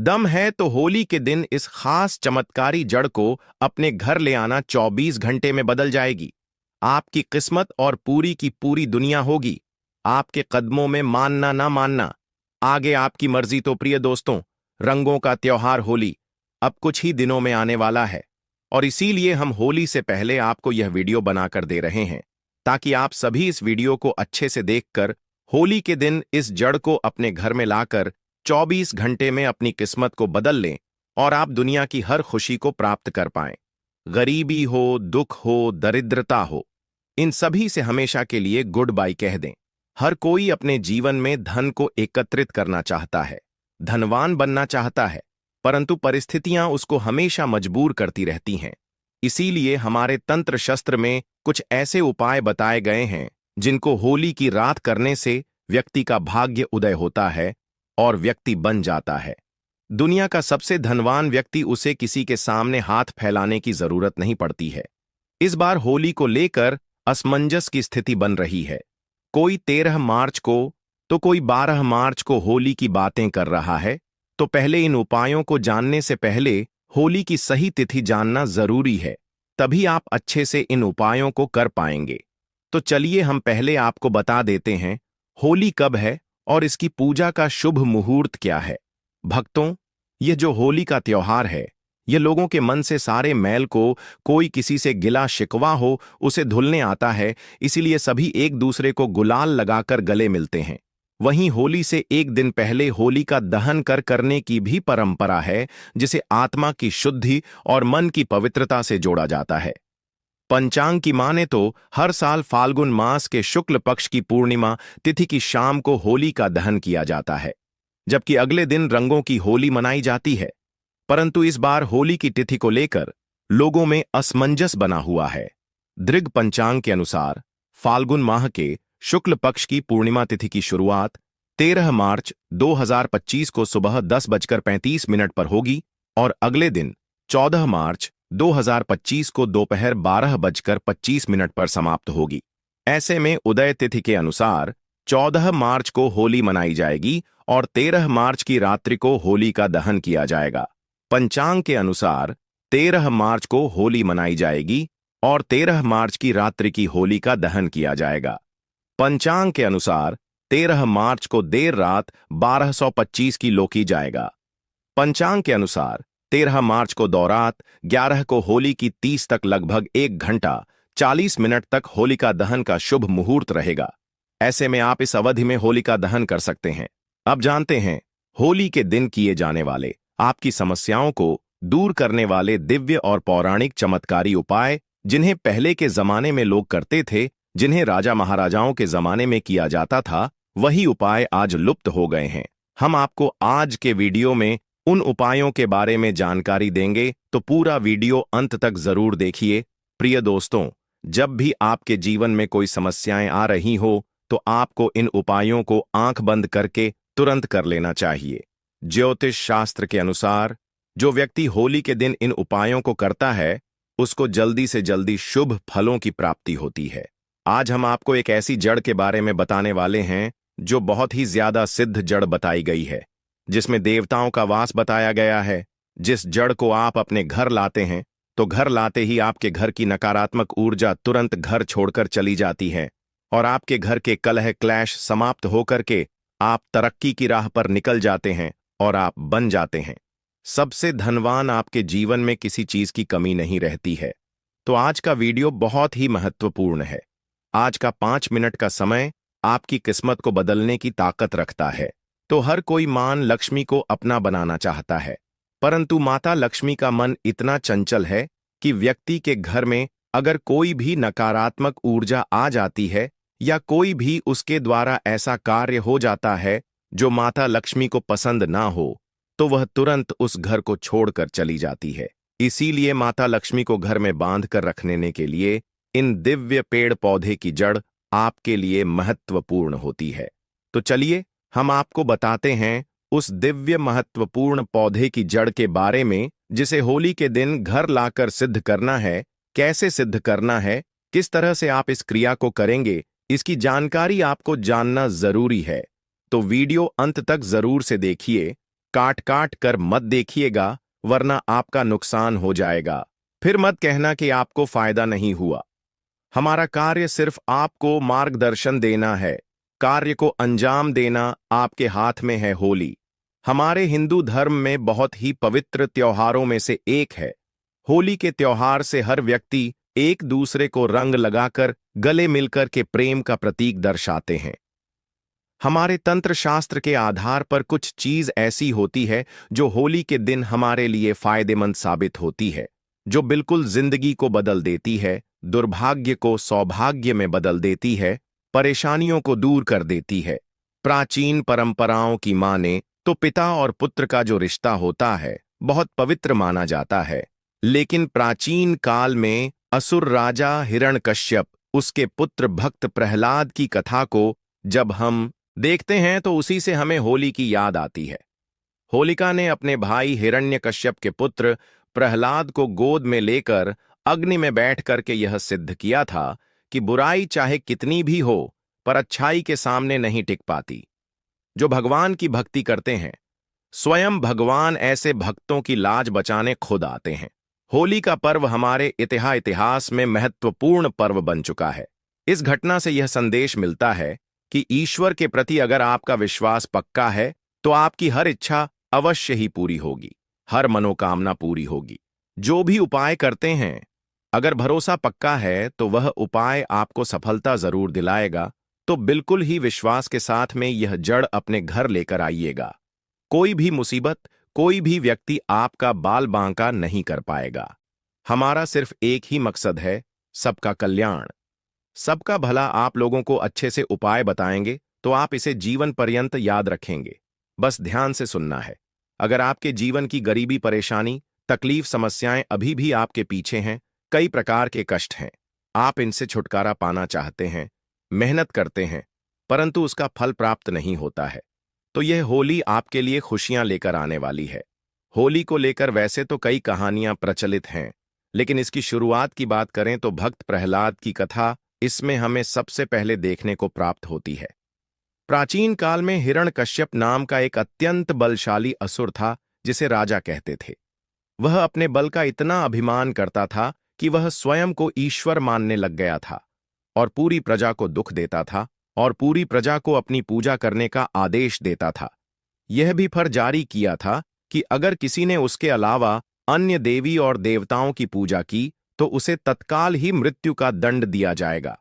दम है तो होली के दिन इस खास चमत्कारी जड़ को अपने घर ले आना 24 घंटे में बदल जाएगी। आपकी किस्मत और पूरी की पूरी दुनिया होगी आपके कदमों में, मानना ना मानना। आगे आपकी मर्जी। तो प्रिय दोस्तों, रंगों का त्योहार होली अब कुछ ही दिनों में आने वाला है और इसीलिए हम होली से पहले आपको यह वीडियो बनाकर दे रहे हैं ताकि आप सभी इस वीडियो को अच्छे से देखकर होली के दिन इस जड़ को अपने घर में लाकर 24 घंटे में अपनी किस्मत को बदल लें और आप दुनिया की हर खुशी को प्राप्त कर पाएं। गरीबी हो, दुख हो, दरिद्रता हो, इन सभी से हमेशा के लिए गुड बाय कह दें। हर कोई अपने जीवन में धन को एकत्रित करना चाहता है, धनवान बनना चाहता है, परंतु परिस्थितियां उसको हमेशा मजबूर करती रहती हैं। इसीलिए हमारे तंत्र शस्त्र में कुछ ऐसे उपाय बताए गए हैं जिनको होली की रात करने से व्यक्ति का भाग्य उदय होता है और व्यक्ति बन जाता है। दुनिया का सबसे धनवान व्यक्ति, उसे किसी के सामने हाथ फैलाने की जरूरत नहीं पड़ती है। इस बार होली को लेकर असमंजस की स्थिति बन रही है। कोई 13 मार्च को तो कोई 12 मार्च को होली की बातें कर रहा है। तो पहले इन उपायों को जानने से पहले होली की सही तिथि जानना जरूरी है, तभी आप अच्छे से इन उपायों को कर पाएंगे। तो चलिए हम पहले आपको बता देते हैं होली कब है और इसकी पूजा का शुभ मुहूर्त क्या है। भक्तों, यह जो होली का त्योहार है, यह लोगों के मन से सारे मैल को, कोई किसी से गिला शिकवा हो उसे धुलने आता है। इसीलिए सभी एक दूसरे को गुलाल लगाकर गले मिलते हैं। वहीं होली से एक दिन पहले होली का दहन करने की भी परंपरा है, जिसे आत्मा की शुद्धि और मन की पवित्रता से जोड़ा जाता है। पंचांग की माने तो हर साल फाल्गुन मास के शुक्ल पक्ष की पूर्णिमा तिथि की शाम को होली का दहन किया जाता है, जबकि अगले दिन रंगों की होली मनाई जाती है। परंतु इस बार होली की तिथि को लेकर लोगों में असमंजस बना हुआ है। दृग पंचांग के अनुसार फाल्गुन माह के शुक्ल पक्ष की पूर्णिमा तिथि की शुरुआत 13 मार्च 2025 को सुबह 10:35 पर होगी और अगले दिन 14 मार्च 2025 को दोपहर 12:25 पर समाप्त होगी। ऐसे में उदय तिथि के अनुसार 14 मार्च को होली मनाई जाएगी और 13 मार्च की रात्रि को होली का दहन किया जाएगा। पंचांग के अनुसार 13 मार्च को होली मनाई जाएगी और 13 मार्च की रात्रि की होली का दहन किया जाएगा। पंचांग के अनुसार 13 मार्च को देर रात 1225 की लोकी जाएगा। पंचांग के अनुसार 13 मार्च को दौरात 11 को होली की 30 तक लगभग 1 घंटा 40 मिनट तक होलिका दहन का शुभ मुहूर्त रहेगा। ऐसे में आप इस अवधि में होलिका दहन कर सकते हैं। अब जानते हैं होली के दिन किए जाने वाले आपकी समस्याओं को दूर करने वाले दिव्य और पौराणिक चमत्कारी उपाय, जिन्हें पहले के जमाने में लोग करते थे, जिन्हें राजा महाराजाओं के जमाने में किया जाता था। वही उपाय आज लुप्त हो गए हैं। हम आपको आज के वीडियो में उन उपायों के बारे में जानकारी देंगे, तो पूरा वीडियो अंत तक जरूर देखिए। प्रिय दोस्तों, जब भी आपके जीवन में कोई समस्याएं आ रही हो तो आपको इन उपायों को आंख बंद करके तुरंत कर लेना चाहिए। ज्योतिष शास्त्र के अनुसार जो व्यक्ति होली के दिन इन उपायों को करता है, उसको जल्दी से जल्दी शुभ फलों की प्राप्ति होती है। आज हम आपको एक ऐसी जड़ के बारे में बताने वाले हैं जो बहुत ही ज्यादा सिद्ध जड़ बताई गई है, जिसमें देवताओं का वास बताया गया है। जिस जड़ को आप अपने घर लाते हैं तो घर लाते ही आपके घर की नकारात्मक ऊर्जा तुरंत घर छोड़कर चली जाती है और आपके घर के कलह क्लैश समाप्त होकर के आप तरक्की की राह पर निकल जाते हैं और आप बन जाते हैं सबसे धनवान। आपके जीवन में किसी चीज की कमी नहीं रहती है। तो आज का वीडियो बहुत ही महत्वपूर्ण है। आज का 5 मिनट का समय आपकी किस्मत को बदलने की ताकत रखता है। तो हर कोई मां लक्ष्मी को अपना बनाना चाहता है, परंतु माता लक्ष्मी का मन इतना चंचल है कि व्यक्ति के घर में अगर कोई भी नकारात्मक ऊर्जा आ जाती है या कोई भी उसके द्वारा ऐसा कार्य हो जाता है जो माता लक्ष्मी को पसंद ना हो, तो वह तुरंत उस घर को छोड़कर चली जाती है। इसीलिए माता लक्ष्मी को घर में बांध कर रखने के लिए इन दिव्य पेड़ पौधे की जड़ आपके लिए महत्वपूर्ण होती है। तो चलिए हम आपको बताते हैं उस दिव्य महत्वपूर्ण पौधे की जड़ के बारे में, जिसे होली के दिन घर लाकर सिद्ध करना है। कैसे सिद्ध करना है, किस तरह से आप इस क्रिया को करेंगे, इसकी जानकारी आपको जानना जरूरी है। तो वीडियो अंत तक जरूर से देखिए काट काट कर मत देखिएगा, वरना आपका नुकसान हो जाएगा। फिर मत कहना कि आपको फायदा नहीं हुआ। हमारा कार्य सिर्फ आपको मार्गदर्शन देना है। कार्य को अंजाम देना आपके हाथ में है। होली हमारे हिंदू धर्म में बहुत ही पवित्र त्योहारों में से एक है। होली के त्योहार से हर व्यक्ति एक दूसरे को रंग लगाकर गले मिलकर के प्रेम का प्रतीक दर्शाते हैं। हमारे तंत्र शास्त्र के आधार पर कुछ चीज ऐसी होती है जो होली के दिन हमारे लिए फायदेमंद साबित होती है, जो बिल्कुल जिंदगी को बदल देती है, दुर्भाग्य को सौभाग्य में बदल देती है, परेशानियों को दूर कर देती है। प्राचीन परंपराओं की माने तो पिता और पुत्र का जो रिश्ता होता है बहुत पवित्र माना जाता है। लेकिन प्राचीन काल में असुर राजा हिरण्यकश्यप, उसके पुत्र भक्त प्रहलाद की कथा को जब हम देखते हैं तो उसी से हमें होली की याद आती है। होलिका ने अपने भाई हिरण्यकश्यप के पुत्र प्रहलाद को गोद में लेकर अग्नि में बैठ करके यह सिद्ध किया था कि बुराई चाहे कितनी भी हो पर अच्छाई के सामने नहीं टिक पाती। जो भगवान की भक्ति करते हैं, स्वयं भगवान ऐसे भक्तों की लाज बचाने खुद आते हैं। होली का पर्व हमारे इतिहास में महत्वपूर्ण पर्व बन चुका है। इस घटना से यह संदेश मिलता है कि ईश्वर के प्रति अगर आपका विश्वास पक्का है तो आपकी हर इच्छा अवश्य ही पूरी होगी, हर मनोकामना पूरी होगी। जो भी उपाय करते हैं, अगर भरोसा पक्का है तो वह उपाय आपको सफलता जरूर दिलाएगा। तो बिल्कुल ही विश्वास के साथ में यह जड़ अपने घर लेकर आइएगा। कोई भी मुसीबत, कोई भी व्यक्ति आपका बाल बांका नहीं कर पाएगा। हमारा सिर्फ एक ही मकसद है, सबका कल्याण, सबका भला। आप लोगों को अच्छे से उपाय बताएंगे तो आप इसे जीवन पर्यंत याद रखेंगे। बस ध्यान से सुनना है। अगर आपके जीवन की गरीबी, परेशानी, तकलीफ, समस्याएं अभी भी आपके पीछे हैं, कई प्रकार के कष्ट हैं, आप इनसे छुटकारा पाना चाहते हैं, मेहनत करते हैं परंतु उसका फल प्राप्त नहीं होता है, तो यह होली आपके लिए खुशियां लेकर आने वाली है। होली को लेकर वैसे तो कई कहानियां प्रचलित हैं, लेकिन इसकी शुरुआत की बात करें तो भक्त प्रहलाद की कथा इसमें हमें सबसे पहले देखने को प्राप्त होती है। प्राचीन काल में हिरण्यकश्यप नाम का एक अत्यंत बलशाली असुर था जिसे राजा कहते थे। वह अपने बल का इतना अभिमान करता था कि वह स्वयं को ईश्वर मानने लग गया था और पूरी प्रजा को दुख देता था और पूरी प्रजा को अपनी पूजा करने का आदेश देता था। यह भी फर्ज जारी किया था कि अगर किसी ने उसके अलावा अन्य देवी और देवताओं की पूजा की तो उसे तत्काल ही मृत्यु का दंड दिया जाएगा।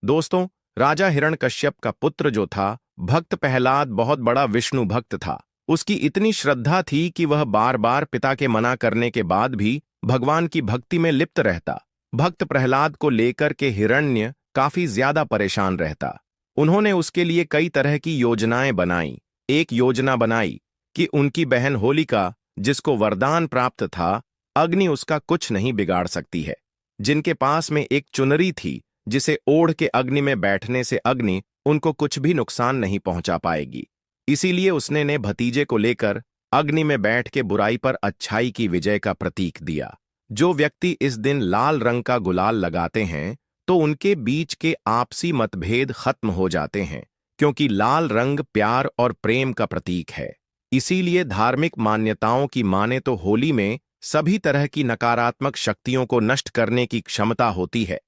दोस्तों, राजा हिरण्यकश्यप का पुत्र जो था भक्त प्रहलाद बहुत बड़ा विष्णु भक्त था। उसकी इतनी श्रद्धा थी कि वह बार बार पिता के मना करने के बाद भी भगवान की भक्ति में लिप्त रहता। भक्त प्रहलाद को लेकर के हिरण्य काफी ज्यादा परेशान रहता। उन्होंने उसके लिए कई तरह की योजनाएं बनाई। एक योजना बनाई कि उनकी बहन होलिका, जिसको वरदान प्राप्त था अग्नि उसका कुछ नहीं बिगाड़ सकती है, जिनके पास में एक चुनरी थी जिसे ओढ़ के अग्नि में बैठने से अग्नि उनको कुछ भी नुकसान नहीं पहुंचा पाएगी। इसीलिए उसने ने भतीजे को लेकर अग्नि में बैठ के बुराई पर अच्छाई की विजय का प्रतीक दिया। जो व्यक्ति इस दिन लाल रंग का गुलाल लगाते हैं तो उनके बीच के आपसी मतभेद खत्म हो जाते हैं, क्योंकि लाल रंग प्यार और प्रेम का प्रतीक है। इसीलिए धार्मिक मान्यताओं की माने तो होली में सभी तरह की नकारात्मक शक्तियों को नष्ट करने की क्षमता होती है।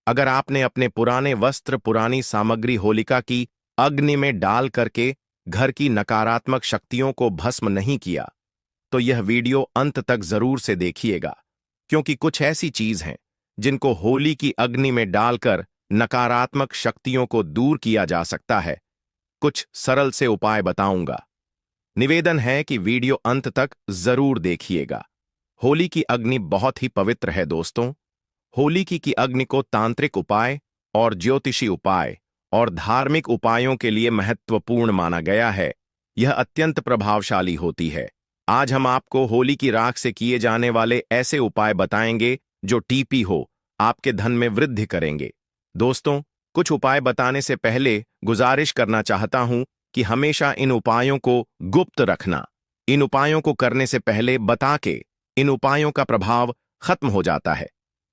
अगर आपने अपने पुराने वस्त्र, पुरानी सामग्री होलिका की अग्नि में डाल करके घर की नकारात्मक शक्तियों को भस्म नहीं किया तो यह वीडियो अंत तक जरूर से देखिएगा, क्योंकि कुछ ऐसी चीज हैं जिनको होली की अग्नि में डालकर नकारात्मक शक्तियों को दूर किया जा सकता है। कुछ सरल से उपाय बताऊंगा। निवेदन है कि वीडियो अंत तक जरूर देखिएगा। होली की अग्नि बहुत ही पवित्र है दोस्तों। होली की अग्नि को तांत्रिक उपाय और ज्योतिषी उपाय और धार्मिक उपायों के लिए महत्वपूर्ण माना गया है। यह अत्यंत प्रभावशाली होती है। आज हम आपको होली की राख से किए जाने वाले ऐसे उपाय बताएंगे जो टीपी हो, आपके धन में वृद्धि करेंगे। दोस्तों, कुछ उपाय बताने से पहले गुजारिश करना चाहता हूं कि हमेशा इन उपायों को गुप्त रखना। इन उपायों को करने से पहले बता के इन उपायों का प्रभाव खत्म हो जाता है,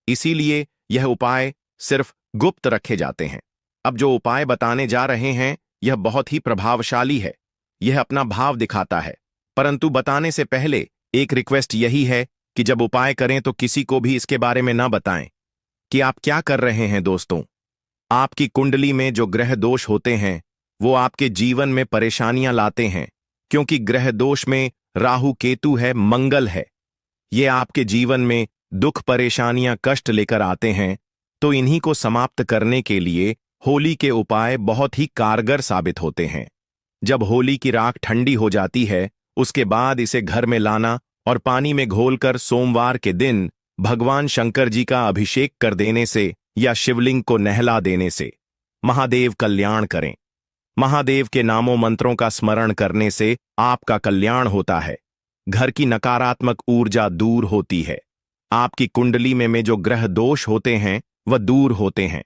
इसीलिए यह उपाय सिर्फ गुप्त रखे जाते हैं। अब जो उपाय बताने जा रहे हैं यह बहुत ही प्रभावशाली है। यह अपना भाव दिखाता है, परंतु बताने से पहले एक रिक्वेस्ट यही है कि जब उपाय करें तो किसी को भी इसके बारे में ना बताएं कि आप क्या कर रहे हैं। दोस्तों, आपकी कुंडली में जो ग्रह दोष होते हैं वो आपके जीवन में परेशानियां लाते हैं, क्योंकि ग्रह दोष में राहु केतु है, मंगल है। ये आपके जीवन में दुख, परेशानियां, कष्ट लेकर आते हैं। तो इन्हीं को समाप्त करने के लिए होली के उपाय बहुत ही कारगर साबित होते हैं। जब होली की राख ठंडी हो जाती है, उसके बाद इसे घर में लाना और पानी में घोलकर सोमवार के दिन भगवान शंकर जी का अभिषेक कर देने से या शिवलिंग को नहला देने से महादेव कल्याण करें। महादेव के नामों मंत्रों का स्मरण करने से आपका कल्याण होता है। घर की नकारात्मक ऊर्जा दूर होती है। आपकी कुंडली में जो ग्रह दोष होते हैं वह दूर होते हैं।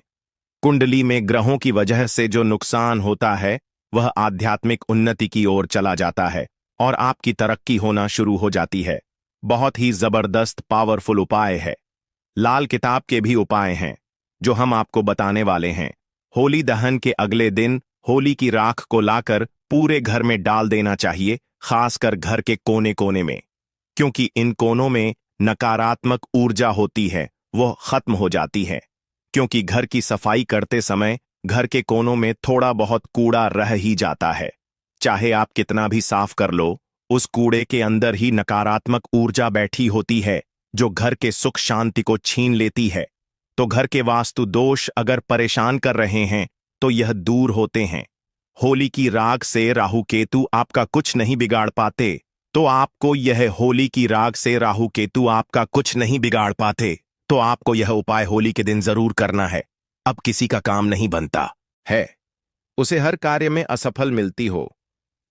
कुंडली में ग्रहों की वजह से जो नुकसान होता है वह आध्यात्मिक उन्नति की ओर चला जाता है और आपकी तरक्की होना शुरू हो जाती है। बहुत ही जबरदस्त पावरफुल उपाय है। लाल किताब के भी उपाय हैं जो हम आपको बताने वाले हैं। होली दहन के अगले दिन होली की राख को लाकर पूरे घर में डाल देना चाहिए, खासकर घर के कोने कोने में, क्योंकि इन कोनों में नकारात्मक ऊर्जा होती है, वो खत्म हो जाती है। क्योंकि घर की सफाई करते समय घर के कोनों में थोड़ा बहुत कूड़ा रह ही जाता है। चाहे आप कितना भी साफ कर लो, उस कूड़े के अंदर ही नकारात्मक ऊर्जा बैठी होती है जो घर के सुख शांति को छीन लेती है। तो घर के वास्तु दोष अगर परेशान कर रहे हैं तो यह दूर होते हैं। होली की राग से राहु केतु आपका कुछ नहीं बिगाड़ पाते, तो आपको यह होली की राग से राहु केतु आपका कुछ नहीं बिगाड़ पाते, तो आपको यह उपाय होली के दिन जरूर करना है। अब किसी का काम नहीं बनता है, उसे हर कार्य में असफल मिलती हो,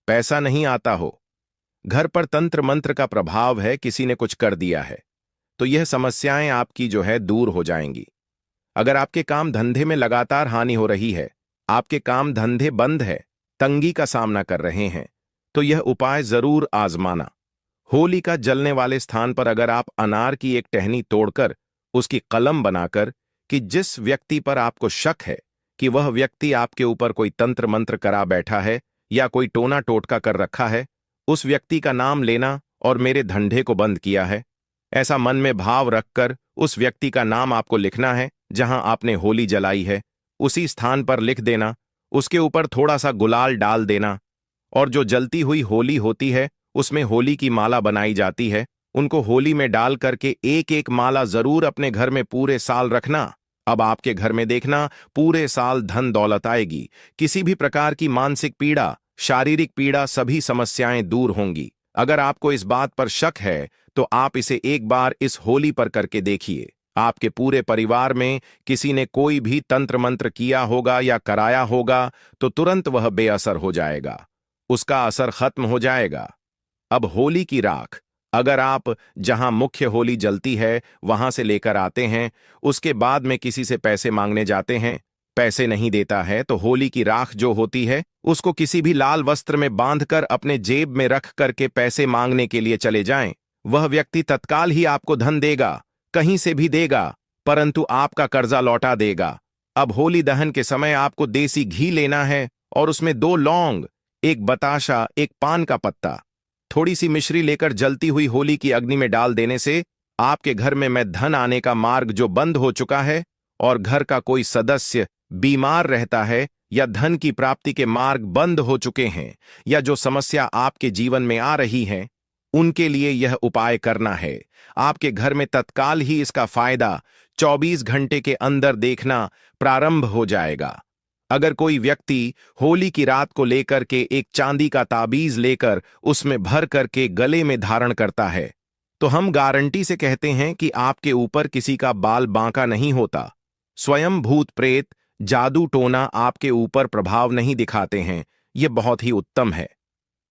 पैसा नहीं आता हो, घर पर तंत्र मंत्र का प्रभाव है, किसी ने कुछ कर दिया है, तो यह समस्याएं आपकी जो है दूर हो जाएंगी। अगर आपके काम धंधे में लगातार हानि हो रही है, आपके काम धंधे बंद है, तंगी का सामना कर रहे हैं, तो यह उपाय जरूर आजमाना। होली का जलने वाले स्थान पर अगर आप अनार की एक टहनी तोड़कर उसकी कलम बनाकर कि जिस व्यक्ति पर आपको शक है कि वह व्यक्ति आपके ऊपर कोई तंत्र मंत्र करा बैठा है या कोई टोना टोटका कर रखा है, उस व्यक्ति का नाम लेना और मेरे धंधे को बंद किया है, ऐसा मन में भाव रखकर उस व्यक्ति का नाम आपको लिखना है। जहां आपने होली जलाई है उसी स्थान पर लिख देना, उसके ऊपर थोड़ा सा गुलाल डाल देना, और जो जलती हुई होली होती है उसमें होली की माला बनाई जाती है, उनको होली में डाल करके एक एक माला जरूर अपने घर में पूरे साल रखना। अब आपके घर में देखना पूरे साल धन दौलत आएगी, किसी भी प्रकार की मानसिक पीड़ा, शारीरिक पीड़ा, सभी समस्याएं दूर होंगी। अगर आपको इस बात पर शक है तो आप इसे एक बार इस होली पर करके देखिए। आपके पूरे परिवार में किसी ने कोई भी तंत्र मंत्र किया होगा या कराया होगा तो तुरंत वह बेअसर हो जाएगा, उसका असर खत्म हो जाएगा। अब होली की राख अगर आप जहां मुख्य होली जलती है वहां से लेकर आते हैं, उसके बाद में किसी से पैसे मांगने जाते हैं, पैसे नहीं देता है, तो होली की राख जो होती है उसको किसी भी लाल वस्त्र में बांधकर अपने जेब में रख करके पैसे मांगने के लिए चले जाएं। वह व्यक्ति तत्काल ही आपको धन देगा, कहीं से भी देगा, परंतु आपका कर्जा लौटा देगा। अब होली दहन के समय आपको देसी घी लेना है और उसमें 2 लौंग, एक बताशा, एक पान का पत्ता, थोड़ी सी मिश्री लेकर जलती हुई होली की अग्नि में डाल देने से आपके घर में धन आने का मार्ग जो बंद हो चुका है और घर का कोई सदस्य बीमार रहता है या धन की प्राप्ति के मार्ग बंद हो चुके हैं या जो समस्या आपके जीवन में आ रही है, उनके लिए यह उपाय करना है। आपके घर में तत्काल ही इसका फायदा 24 घंटे के अंदर देखना प्रारंभ हो जाएगा। अगर कोई व्यक्ति होली की रात को लेकर के एक चांदी का ताबीज लेकर उसमें भर करके गले में धारण करता है, तो हम गारंटी से कहते हैं कि आपके ऊपर किसी का बाल बांका नहीं होता। स्वयं भूत प्रेत, जादू टोना आपके ऊपर प्रभाव नहीं दिखाते हैं। यह बहुत ही उत्तम है।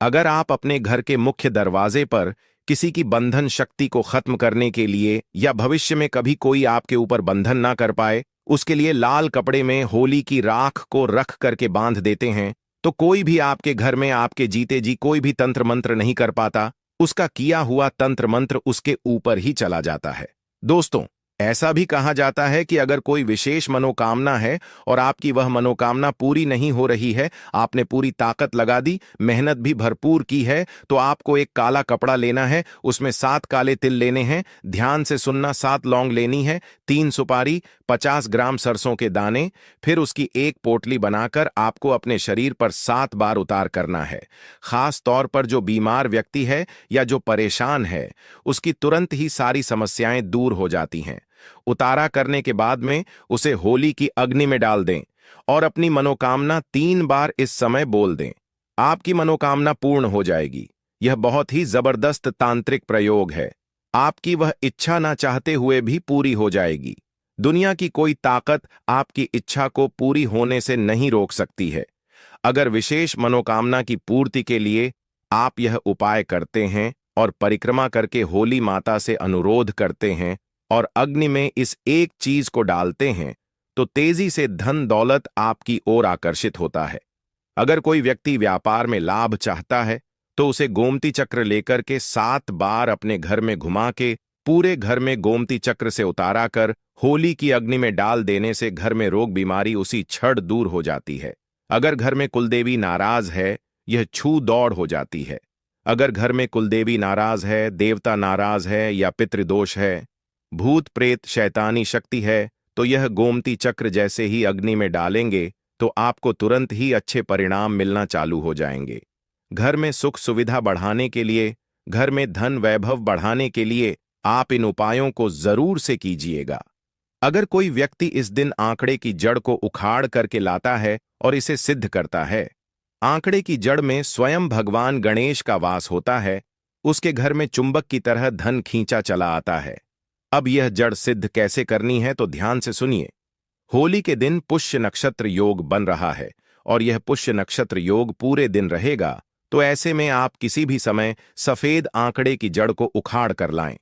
अगर आप अपने घर के मुख्य दरवाजे पर किसी की बंधन शक्ति को खत्म करने के लिए या भविष्य में कभी कोई आपके ऊपर बंधन ना कर पाए, उसके लिए लाल कपड़े में होली की राख को रख करके बांध देते हैं, तो कोई भी आपके घर में आपके जीते जी कोई भी तंत्र मंत्र नहीं कर पाता, उसका किया हुआ तंत्र मंत्र उसके ऊपर ही चला जाता है। दोस्तों, ऐसा भी कहा जाता है कि अगर कोई विशेष मनोकामना है और आपकी वह मनोकामना पूरी नहीं हो रही है, आपने पूरी ताकत लगा दी, मेहनत भी भरपूर की है, तो आपको एक काला कपड़ा लेना है, उसमें 7 काले तिल लेने हैं, ध्यान से सुनना, 7 लौंग लेनी है, 3 सुपारी, 50 ग्राम सरसों के दाने, फिर उसकी एक पोटली बनाकर आपको अपने शरीर पर 7 बार उतार करना है। खास तौर पर जो बीमार व्यक्ति है या जो परेशान है, उसकी तुरंत ही सारी समस्याएं दूर हो जाती हैं। उतारा करने के बाद में उसे होली की अग्नि में डाल दें और अपनी मनोकामना 3 बार इस समय बोल दें। आपकी मनोकामना पूर्ण हो जाएगी। यह बहुत ही जबरदस्त तांत्रिक प्रयोग है। आपकी वह इच्छा ना चाहते हुए भी पूरी हो जाएगी। दुनिया की कोई ताकत आपकी इच्छा को पूरी होने से नहीं रोक सकती है। अगर विशेष मनोकामना की पूर्ति के लिए आप यह उपाय करते हैं और परिक्रमा करके होली माता से अनुरोध करते हैं और अग्नि में इस एक चीज को डालते हैं, तो तेजी से धन दौलत आपकी ओर आकर्षित होता है। अगर कोई व्यक्ति व्यापार में लाभ चाहता है, तो उसे गोमती चक्र लेकर के 7 बार अपने घर में घुमा के पूरे घर में गोमती चक्र से उतारा कर होली की अग्नि में डाल देने से घर में रोग बीमारी उसी क्षण दूर हो जाती है। अगर घर में कुलदेवी नाराज है, यह छू दौड़ हो जाती है। अगर घर में कुलदेवी नाराज है, देवता नाराज है या पितृदोष है, भूत प्रेत शैतानी शक्ति है, तो यह गोमती चक्र जैसे ही अग्नि में डालेंगे तो आपको तुरंत ही अच्छे परिणाम मिलना चालू हो जाएंगे। घर में सुख सुविधा बढ़ाने के लिए, घर में धन वैभव बढ़ाने के लिए आप इन उपायों को जरूर से कीजिएगा। अगर कोई व्यक्ति इस दिन आंकड़े की जड़ को उखाड़ करके लाता है और इसे सिद्ध करता है, आंकड़े की जड़ में स्वयं भगवान गणेश का वास होता है, उसके घर में चुंबक की तरह धन खींचा चला आता है। अब यह जड़ सिद्ध कैसे करनी है तो ध्यान से सुनिए। होली के दिन पुष्य नक्षत्र योग बन रहा है और यह पुष्य नक्षत्र योग पूरे दिन रहेगा, तो ऐसे में आप किसी भी समय सफेद आंकड़े की जड़ को उखाड़ कर लाएं।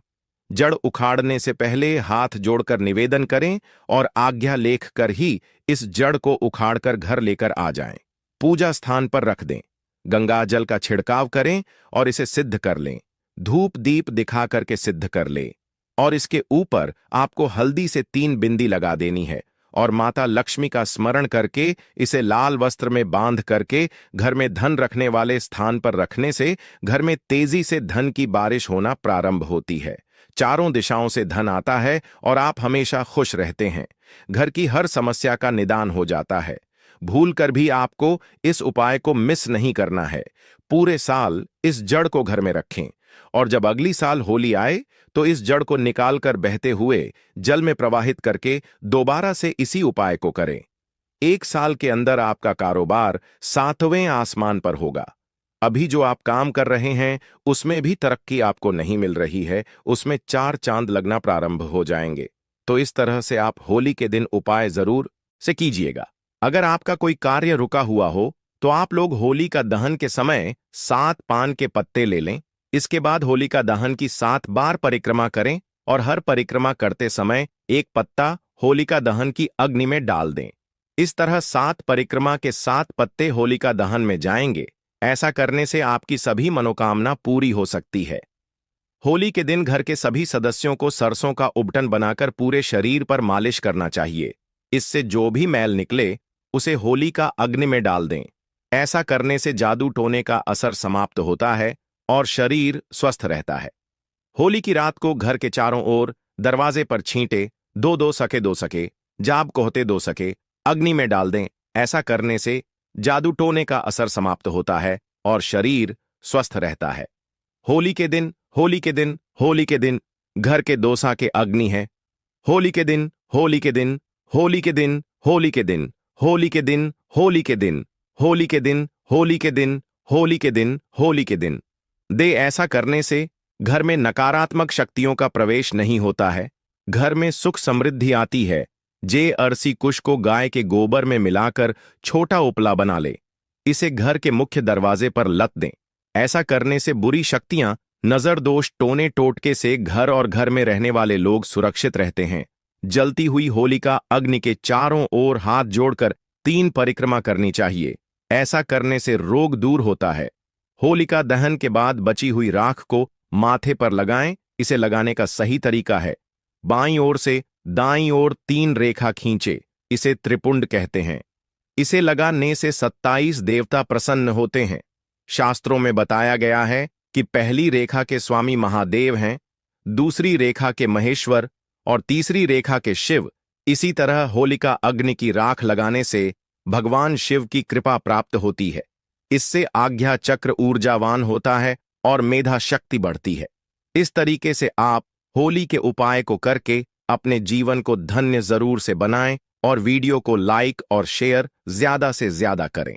जड़ उखाड़ने से पहले हाथ जोड़कर निवेदन करें और आज्ञा लेख कर ही इस जड़ को उखाड़कर घर लेकर आ जाएं। पूजा स्थान पर रख दें। गंगा जल का छिड़काव करें और इसे सिद्ध कर लें। धूप दीप दिखा करके सिद्ध कर लें और इसके ऊपर आपको हल्दी से 3 बिंदी लगा देनी है और माता लक्ष्मी का स्मरण करके इसे लाल वस्त्र में बांध करके घर में धन रखने वाले स्थान पर रखने से घर में तेजी से धन की बारिश होना प्रारंभ होती है। चारों दिशाओं से धन आता है और आप हमेशा खुश रहते हैं। घर की हर समस्या का निदान हो जाता है। भूल कर भी आपको इस उपाय को मिस नहीं करना है। पूरे साल इस जड़ को घर में रखें और जब अगली साल होली आए तो इस जड़ को निकालकर बहते हुए जल में प्रवाहित करके दोबारा से इसी उपाय को करें। 1 साल के अंदर आपका कारोबार 7वें आसमान पर होगा। अभी जो आप काम कर रहे हैं उसमें भी तरक्की आपको नहीं मिल रही है, उसमें 4 चांद लगना प्रारंभ हो जाएंगे। तो इस तरह से आप होली के दिन उपाय जरूर से कीजिएगा। अगर आपका कोई कार्य रुका हुआ हो तो आप लोग होली का दहन के समय 7 पान के पत्ते ले लें। इसके बाद होलिका दहन की 7 बार परिक्रमा करें और हर परिक्रमा करते समय एक पत्ता होलिका दहन की अग्नि में डाल दें। इस तरह 7 परिक्रमा के 7 पत्ते होलिका दहन में जाएंगे। ऐसा करने से आपकी सभी मनोकामना पूरी हो सकती है। होली के दिन घर के सभी सदस्यों को सरसों का उबटन बनाकर पूरे शरीर पर मालिश करना चाहिए। इससे जो भी मैल निकले उसे होली का अग्नि में डाल दें। ऐसा करने से जादू टोने का असर समाप्त होता है और शरीर स्वस्थ रहता है। होली की रात को घर के चारों ओर दरवाजे पर छींटे 2-2 सके 2 सके जाब कोहते 2 सके अग्नि में डाल दें। ऐसा करने से जादू टोने का असर समाप्त होता है और शरीर स्वस्थ रहता है। होली के दिन होली के दिन होली के दिन घर के 2 साके अग्नि है। होली के दिन होली के दिन होली के दिन होली के दिन होली के दिन होली के दिन होली के दिन होली के दिन होली के दिन होली के दिन दे। ऐसा करने से घर में नकारात्मक शक्तियों का प्रवेश नहीं होता है। घर में सुख समृद्धि आती है। जे अरसी कुश को गाय के गोबर में मिलाकर छोटा उपला बना ले। इसे घर के मुख्य दरवाजे पर लत दें। ऐसा करने से बुरी शक्तियां, नजर दोष, टोने टोटके से घर और घर में रहने वाले लोग सुरक्षित रहते हैं। जलती हुई होलिका अग्नि के चारों ओर हाथ जोड़कर 3 परिक्रमा करनी चाहिए। ऐसा करने से रोग दूर होता है। होलिका दहन के बाद बची हुई राख को माथे पर लगाएं। इसे लगाने का सही तरीका है, बाईं ओर से दाईं ओर 3 रेखा खींचे, इसे त्रिपुंड कहते हैं। इसे लगाने से 27 देवता प्रसन्न होते हैं। शास्त्रों में बताया गया है कि पहली रेखा के स्वामी महादेव हैं, दूसरी रेखा के महेश्वर और तीसरी रेखा के शिव। इसी तरह होलिका अग्नि की राख लगाने से भगवान शिव की कृपा प्राप्त होती है। इससे आज्ञा चक्र ऊर्जावान होता है और मेधा शक्ति बढ़ती है। इस तरीके से आप होली के उपाय को करके अपने जीवन को धन्य जरूर से बनाएं और वीडियो को लाइक और शेयर ज्यादा से ज्यादा करें।